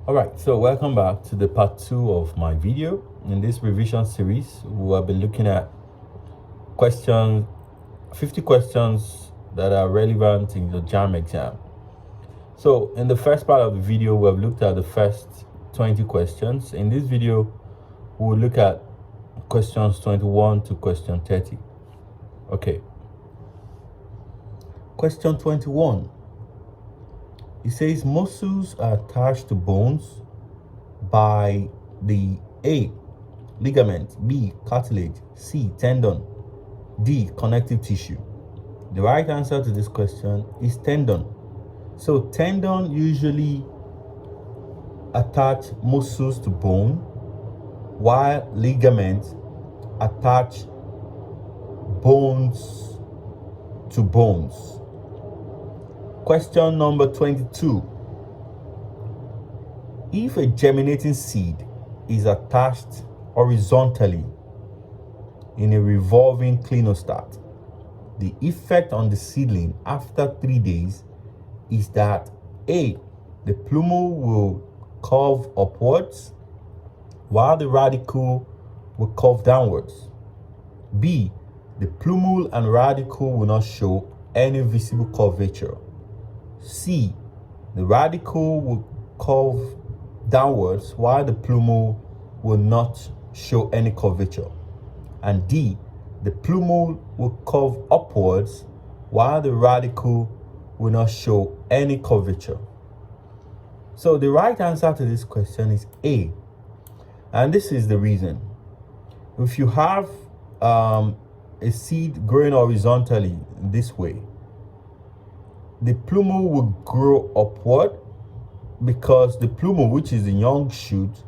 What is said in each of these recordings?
All right, so welcome back to the part 2 of my video. In this revision series, we will be looking at questions, 50 questions that are relevant in the JAMB exam. So in the first part of the video, we have looked at the first 20 questions. In this video, we will look at questions 21 to question 30. Okay. Question 21. It says muscles are attached to bones by the A, ligament, B, cartilage, C, tendon, D, connective tissue. The right answer to this question is tendon. So tendon usually attach muscles to bone, while ligaments attach bones to bones. Question number 22. If a germinating seed is attached horizontally in a revolving clinostat, the effect on the seedling after 3 days is that A, the plumule will curve upwards while the radicle will curve downwards. B, the plumule and radicle will not show any visible curvature. C, the radicle will curve downwards while the plumule will not show any curvature. And D, the plumule will curve upwards while the radicle will not show any curvature. So the right answer to this question is A. And this is the reason. If you have a seed growing horizontally this way, the plumule will grow upward because the plumule, which is the young shoot,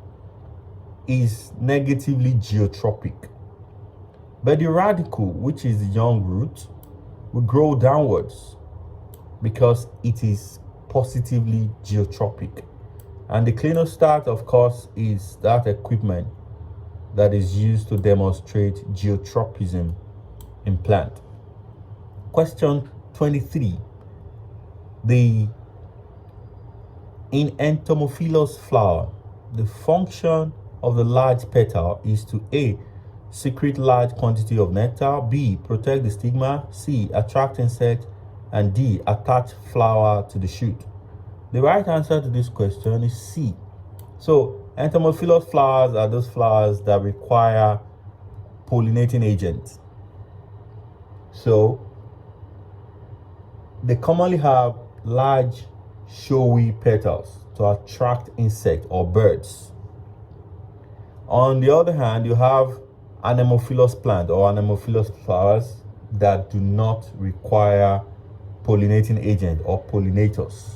is negatively geotropic. But the radicle, which is the young root, will grow downwards because it is positively geotropic. And the clinostat, of course, is that equipment that is used to demonstrate geotropism in plant. Question 23. In entomophilous flower, the function of the large petal is to A, secrete large quantity of nectar, B, protect the stigma, C, attract insects, and D, attach flower to the shoot. The right answer to this question is C. So entomophilous flowers are those flowers that require pollinating agents. So they commonly have large showy petals to attract insects or birds. On the other hand, you have anemophilous plant or anemophilous flowers that do not require pollinating agent or pollinators.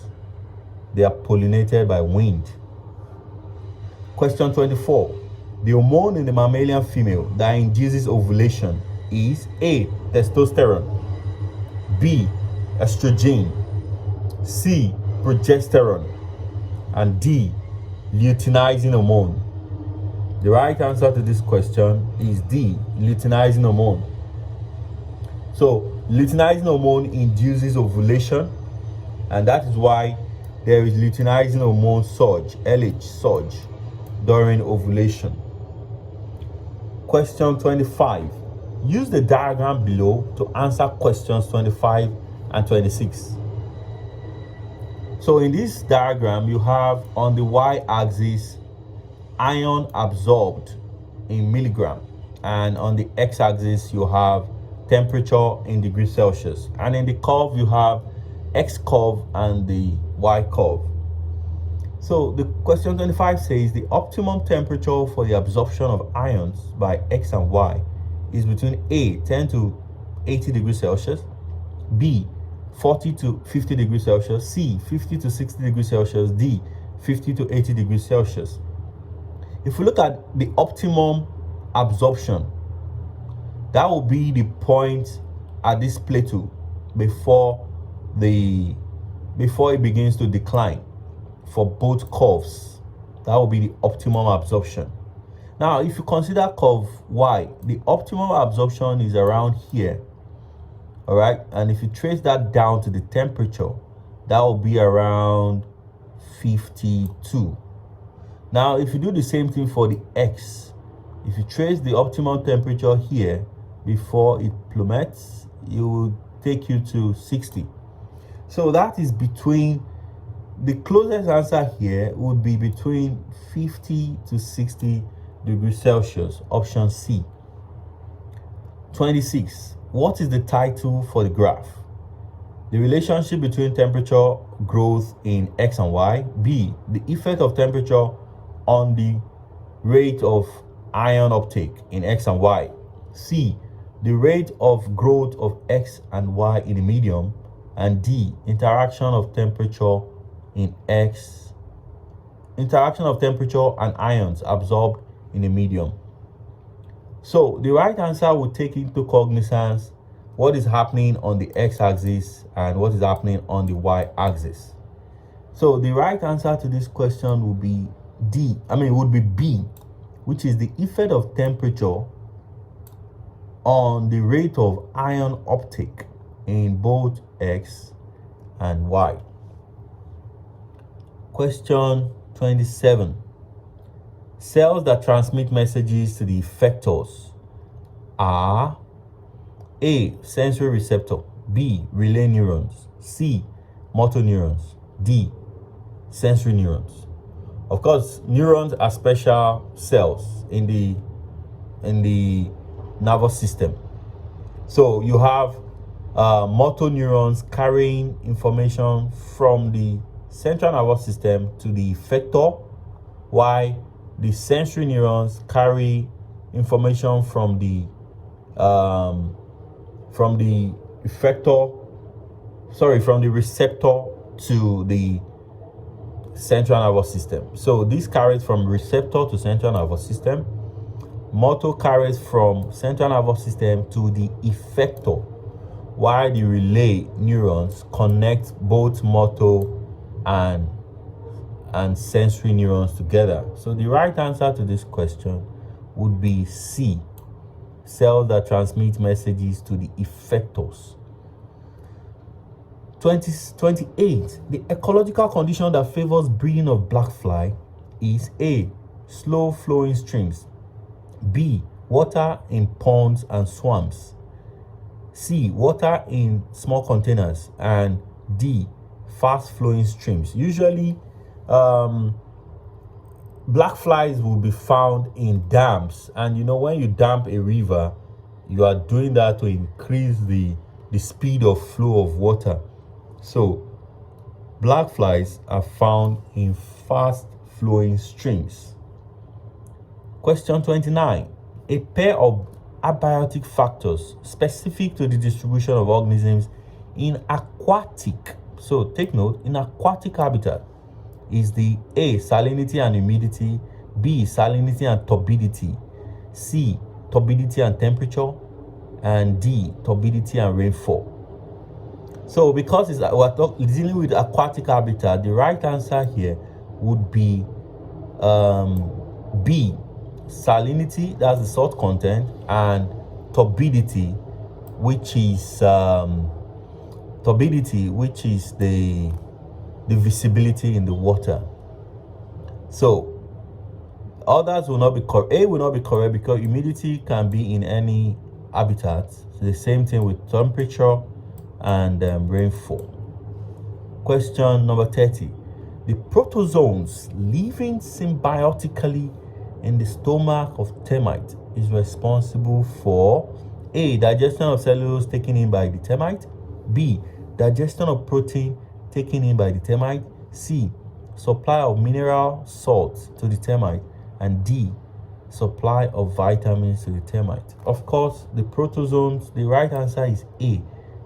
They are pollinated by wind. Question 24. The hormone in the mammalian female that induces ovulation is A, testosterone, B, estrogen, C, progesterone, and D, luteinizing hormone. The right answer to this question is D, luteinizing hormone. So luteinizing hormone induces ovulation, and that is why there is luteinizing hormone surge, LH surge, during ovulation. Question 25. Use the diagram below to answer questions 25 and 26. So in this diagram, you have on the y-axis iron absorbed in milligram, and on the x-axis you have temperature in degrees Celsius, and in the curve you have x curve and the y curve. So the question 25 says the optimum temperature for the absorption of ions by x and y is between A, 10 to 80 degrees Celsius, B, 40 to 50 degrees Celsius, C, 50 to 60 degrees Celsius, D, 50 to 80 degrees Celsius. If we look at the optimum absorption, that will be the point at this plateau before it begins to decline for both curves. That will be the optimum absorption. Now, if you consider curve y, the optimum absorption is around here. All right, and if you trace that down to the temperature, that will be around 52. Now, if you do the same thing for the X, if you trace the optimal temperature here before it plummets, it will take you to 60. So that is between, the closest answer here would be between 50 to 60 degrees Celsius, option C. 26. What is the title for the graph? The relationship between temperature growth in X and Y. B, the effect of temperature on the rate of ion uptake in X and Y. C, the rate of growth of X and Y in the medium. And D, interaction of temperature in X, interaction of temperature and ions absorbed in the medium. So the right answer would take into cognizance what is happening on the x-axis and what is happening on the y-axis. So the right answer to this question would be would be B, which is the effect of temperature on the rate of ion uptake in both X and Y. Question 27. Cells that transmit messages to the effectors are A, sensory receptor, B, relay neurons, C, motor neurons, D, sensory neurons. Of course, neurons are special cells in the nervous system. So you have motor neurons carrying information from the central nervous system to the effector, while the sensory neurons carry information from the receptor to the central nervous system. So this carries from receptor to central nervous system. Motor carries from central nervous system to the effector, while the relay neurons connect both motor and sensory neurons together. So the right answer to this question would be C, cells that transmit messages to the effectors. 28. The ecological condition that favors breeding of blackfly is A, slow flowing streams, B, water in ponds and swamps, C, water in small containers, and D, fast flowing streams. Usually black flies will be found in dams, and when you dam a river, you are doing that to increase the speed of flow of water. So black flies are found in fast flowing streams. Question 29. A pair of abiotic factors specific to the distribution of organisms in aquatic, so take note, in aquatic habitat is the A, salinity and humidity, B, salinity and turbidity, C, turbidity and temperature, and D, turbidity and rainfall. So because we're dealing with aquatic habitat, the right answer here would be B, salinity, that's the salt content, and turbidity, which is the visibility in the water. So others will not be correct. A will not be correct because humidity can be in any habitat. So the same thing with temperature and rainfall. Question number 30. The protozoans living symbiotically in the stomach of termite is responsible for A, digestion of cellulose taken in by the termite, B, digestion of protein taken in by the termite, C, supply of mineral salts to the termite, and D, supply of vitamins to the termite. Of course, the protozoans, the right answer is A.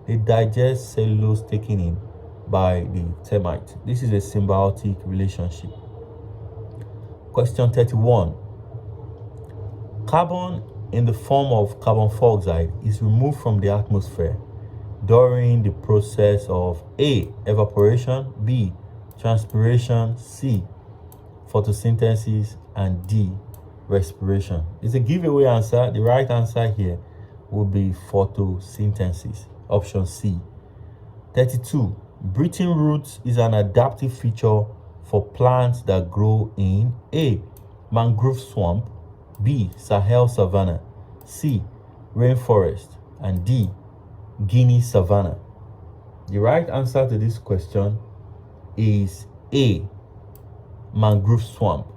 They digest cellulose taken in by the termite. This is a symbiotic relationship. Question 31. Carbon in the form of carbon dioxide is removed from the atmosphere during the process of A, evaporation, B, transpiration, C, photosynthesis, and D, respiration. It's a giveaway answer. The right answer here would be photosynthesis, option C. 32. Breathing roots is an adaptive feature for plants that grow in A. Mangrove swamp, B. Sahel savanna, C. Rainforest, and D. Guinea savanna? The right answer to this question is A. Mangrove swamp.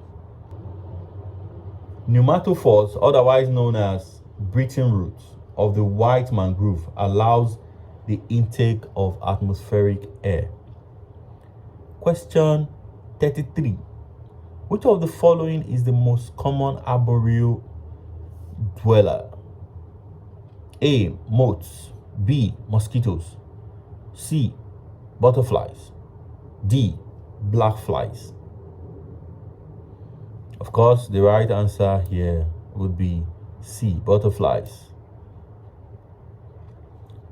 Pneumatophores, otherwise known as breathing roots of the white mangrove, allows the intake of atmospheric air. Question 33. Which of the following is the most common arboreal dweller? A. Moths, B. Mosquitoes, C. Butterflies, D. Black flies? Of course, the right answer here would be C. Butterflies.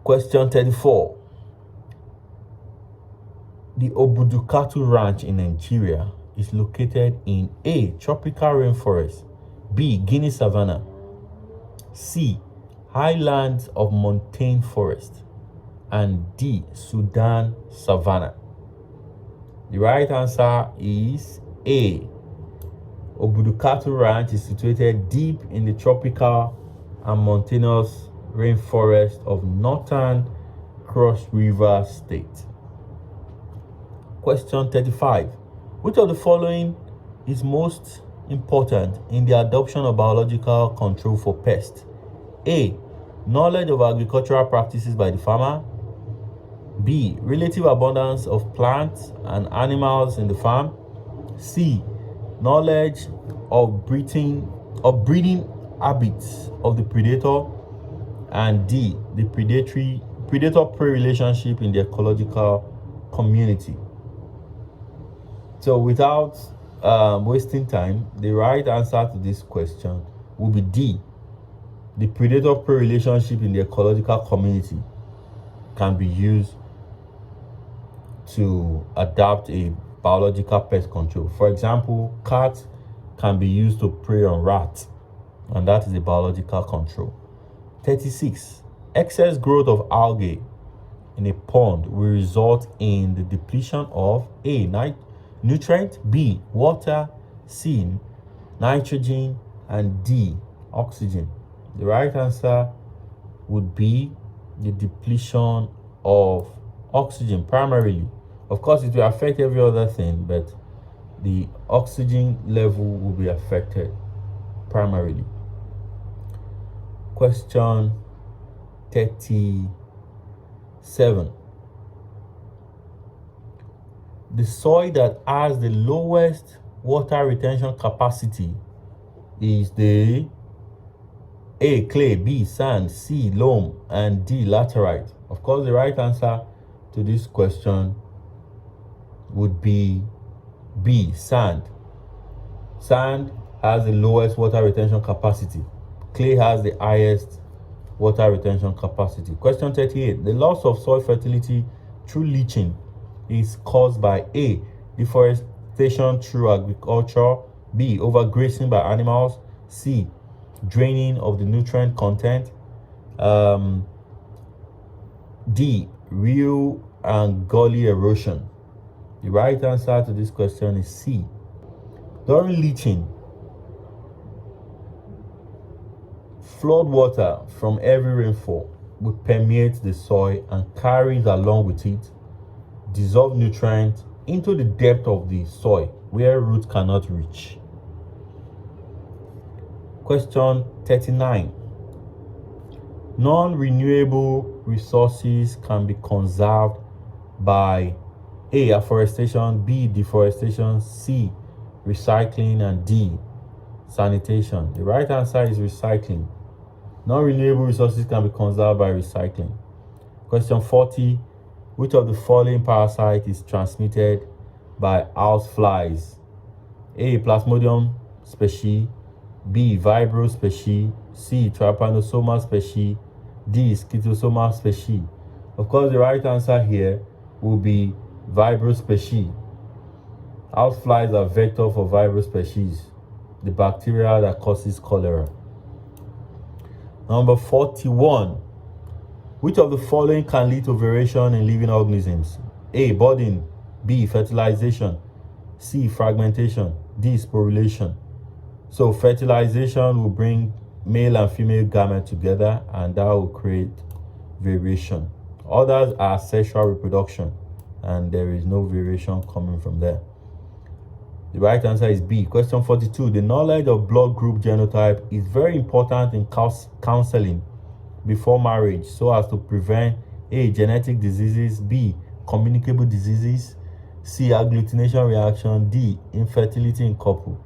Question 34. The Obudukatu Ranch in Nigeria is located in A. Tropical rainforest, B. Guinea savanna, C. Highlands of montane forest, and D. Sudan savanna? The right answer is A. Obudukatu Ranch is situated deep in the tropical and mountainous rainforest of northern Cross River State. Question 35. Which of the following is most important in the adoption of biological control for pests? A. Knowledge of agricultural practices by the farmer, B. Relative abundance of plants and animals in the farm, C. Knowledge of breeding habits of the predator, and D. The predator-prey relationship in the ecological community? So without wasting time, the right answer to this question will be D. The predator-prey relationship in the ecological community can be used to adapt a biological pest control. For example, cats can be used to prey on rats, and that is a biological control. 36. Excess growth of algae in a pond will result in the depletion of A. Nutrient, B. Water, C. Nitrogen, and D. Oxygen. The right answer would be the depletion of oxygen primarily. Of course, it will affect every other thing, but the oxygen level will be affected primarily. Question 37. The soil that has the lowest water retention capacity is the A. Clay, B. Sand, C. Loam, and D. Laterite. Of course, the right answer to this question would be B. Sand. Sand has the lowest water retention capacity. Clay has the highest water retention capacity. Question 38. The loss of soil fertility through leaching is caused by A. Deforestation through agriculture, B. Overgrazing by animals, C. Draining of the nutrient content, D. Rill and gully erosion. The right answer to this question is C. During leaching, flood water from every rainfall will permeate the soil and carries along with it dissolved nutrients into the depth of the soil where roots cannot reach. Question 39. Non-renewable resources can be conserved by A. Afforestation, B. Deforestation, C. Recycling, and D. Sanitation. The right answer is recycling. Non-renewable resources can be conserved by recycling. Question 40. Which of the following parasite is transmitted by house flies? A. Plasmodium species, B. Vibrio species, C. Trypanosoma species, D. Schistosoma species. Of course, the right answer here will be Vibrio species. House flies are vector for Vibrio species, the bacteria that causes cholera. Number 41. Which of the following can lead to variation in living organisms? A. Budding, B. Fertilization, C, fragmentation. D, sporulation. So fertilization will bring male and female gametes together, and that will create variation. Others are sexual reproduction, and there is no variation coming from there. The right answer is B. Question 42. The knowledge of blood group genotype is very important in counseling before marriage so as to prevent A, genetic diseases, B, communicable diseases, C, agglutination reaction, D, infertility in couple.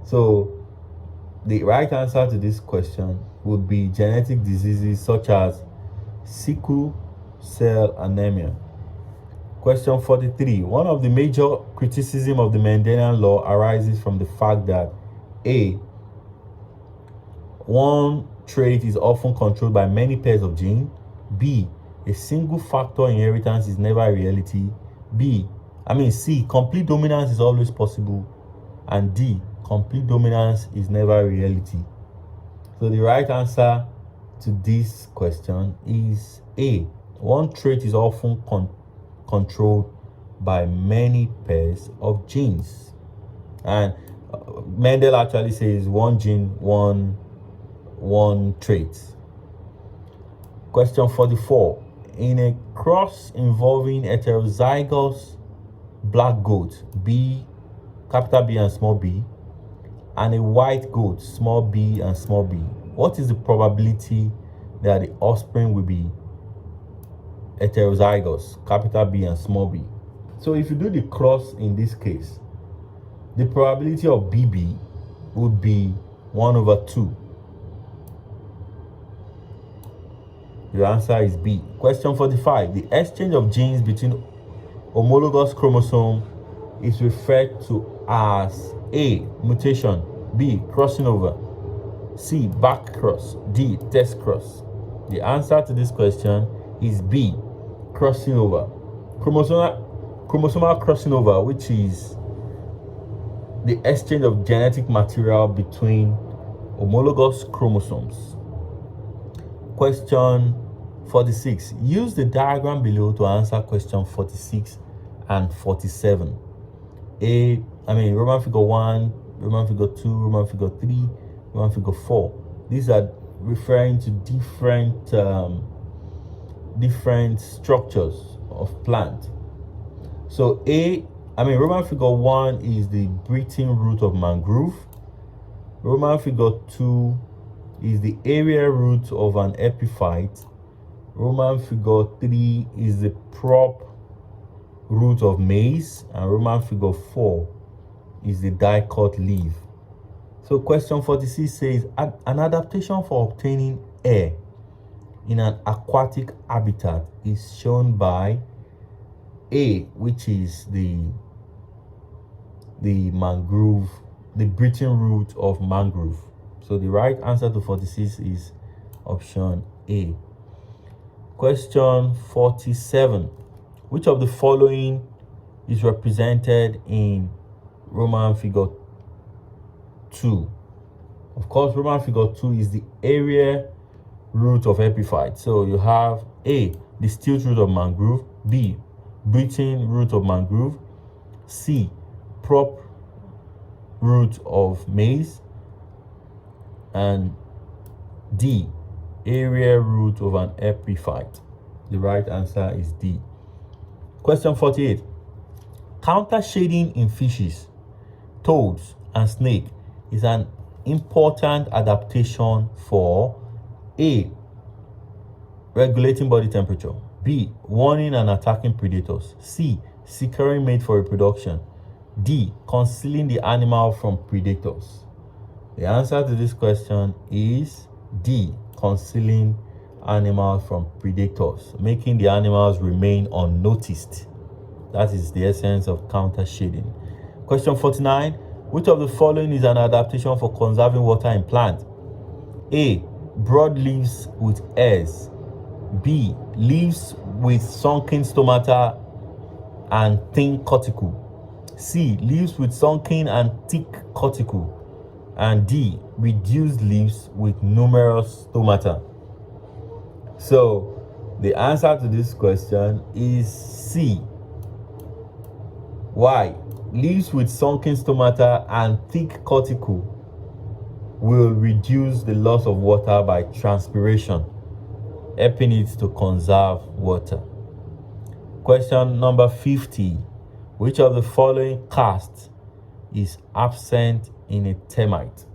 So the right answer to this question would be genetic diseases such as sickle cell anemia. Question 43. One of the major criticisms of the Mendelian law arises from the fact that A, one trait is often controlled by many pairs of genes. B, a single factor inheritance is never a reality. C, complete dominance is always possible. And D, complete dominance is never a reality. So the right answer to this question is A. One trait is often controlled by many pairs of genes. And Mendel actually says one gene, one trait. Question 44. In a cross involving heterozygous black goat, B, capital B and small b, and a white goat, small b and small b, what is the probability that the offspring will be heterozygous, capital B and small b? So if you do the cross in this case, the probability of BB would be 1/2. The answer is B. Question 45. The exchange of genes between homologous chromosome is referred to as A, mutation, B, crossing over, C, back cross, D, test cross. The answer to this question is B, crossing over. Chromosomal crossing over, which is the exchange of genetic material between homologous chromosomes. Question 46. Use the diagram below to answer question 46 and 47. Roman figure 1, Roman figure 2, Roman figure 3, Roman figure 4. These are referring to different structures of plant. So Roman figure 1 is the breathing root of mangrove. Roman figure 2 is the area root of an epiphyte. Roman figure 3 is the prop root of maize, and Roman figure 4 is the dicot leaf. So question 46 says an adaptation for obtaining air in an aquatic habitat is shown by A, which is the mangrove, the breathing root of mangrove. So the right answer to 46 is option A. Question 47. Which of the following is represented in Roman figure 2? Of course, Roman figure 2 is the area root of epiphyte. So you have A, the stilt root of mangrove, B, breathing root of mangrove, C, prop root of maize, and D, area root of an epiphyte. The right answer is D. Question 48. Counter shading in fishes, toads, and snake is an important adaptation for A, regulating body temperature, B, warning and attacking predators, C, securing mate for reproduction, D, concealing the animal from predators. The answer to this question is D, concealing animals from predators, making the animals remain unnoticed. That is the essence of counter shading. Question 49. Which of the following is an adaptation for conserving water in plant? A, broad leaves with hairs. B, leaves with sunken stomata and thin cuticle. C, leaves with sunken and thick cuticle. And D, reduced leaves with numerous stomata. So the answer to this question is C. Why? Leaves with sunken stomata and thick cuticle will reduce the loss of water by transpiration, helping it to conserve water. Question number 50. Which of the following casts is absent in a termite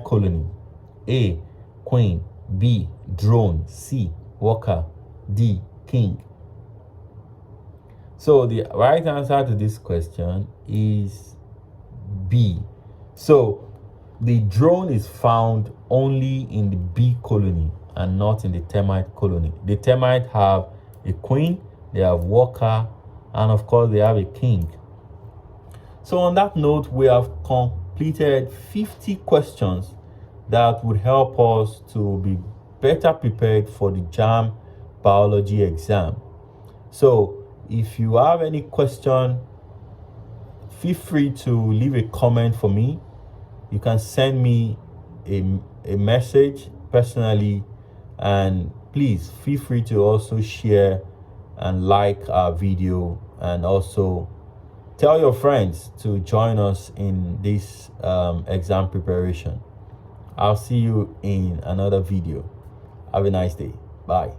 colony? A, queen. B, drone. C, worker. D, king. So the right answer to this question is B. So the drone is found only in the bee colony and not in the termite colony. The termite have a queen, they have worker, and of course they have a king. So on that note, we have completed 50 questions that would help us to be better prepared for the JAMB Biology exam. So if you have any question, feel free to leave a comment for me. You can send me a message personally, and please feel free to also share and like our video, and also tell your friends to join us in this exam preparation. I'll see you in another video. Have a nice day. Bye.